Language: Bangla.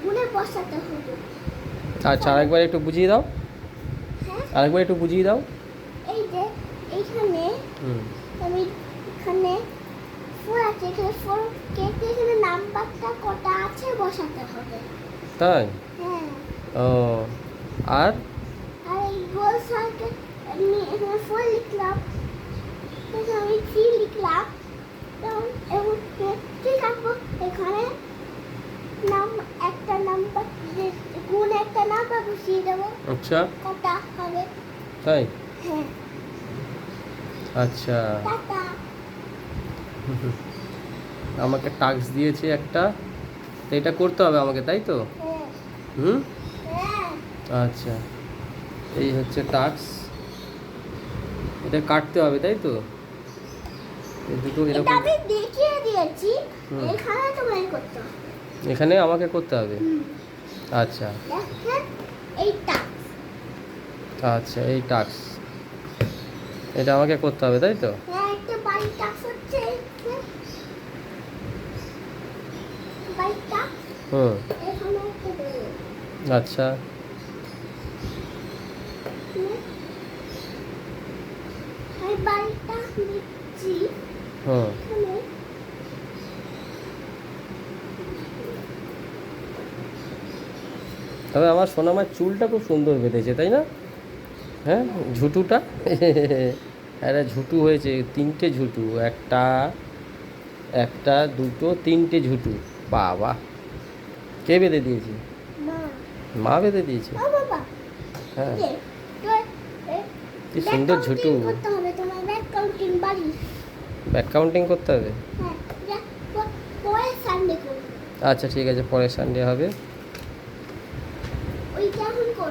গুনে বসাতে হবে। আচ্ছা, আরেকবার একটু বুঝিয়ে দাও। হ্যাঁ, আরেকবার একটু বুঝিয়ে দাও। এই যে এইখানে হুম। আমি এখানে ফোর আছে, এখানে ফোর কেটে এখানে নাম্বারটা কটা আছে বসাতে হবে। তাই? হ্যাঁ, ও, আর আর এই গোল সার্কেল আমি এখানে ফোর লিখলাম, এখানে আমি থ্রি লিখলাম, এবং ঠিক আছে এখানে একটা নাম্বার গুণ একটা নাম্বার বসিয়ে দেবো। আচ্ছা, কটা হবে? তাই? হ্যাঁ, আচ্ছা। টাটা। আমাকে টাস্ক দিয়েছে একটা, তো এটা করতে হবে আমাকে, তাই তো? হ্যাঁ, হুম। হ্যাঁ, আচ্ছা, এই হচ্ছে টাস্ক, এটা কাটতে হবে, তাই তো? এই দুটো এটা এরকম। আমি দেখিয়ে দিয়েছি, হুম। এখানে তোমায় করতে হবে। এখানে আমাকে করতে হবে। হুম, আচ্ছা দেখেন এইটা। আচ্ছা, এই টাস্ক এটা আমাকে করতে হবে, তাই তো? হ্যাঁ, একটা বাড়িটা হচ্ছে বাড়িটা হুম। এখানে একটা দেবো। আচ্ছা, আমি বাড়িটা দিচ্ছি হুম। এখানে। তবে আমার সোনামার চুলটা খুব সুন্দর বেঁধেছে, তাই না? হ্যাঁ, ঝুঁটুটা একটা ঝুঁটু হয়েছে, তিনটে ঝুঁটু, একটা একটা দুটো তিনটে ঝুঁটু। বাবা, কে বেঁধে দিয়েছে? মা, মা বেঁধে দিয়েছে? ও বাবা, হ্যাঁ, যে কি সুন্দর ঝুঁটু। করতে হবে তোমার, ব্যাক কাউন্টিং বাড়ি। ব্যাক কাউন্টিং করতে হবে। হ্যাঁ, পরে সানডে করবো। আচ্ছা, ঠিক আছে, পরের সানডে হবে। ওইটা এখন করবো।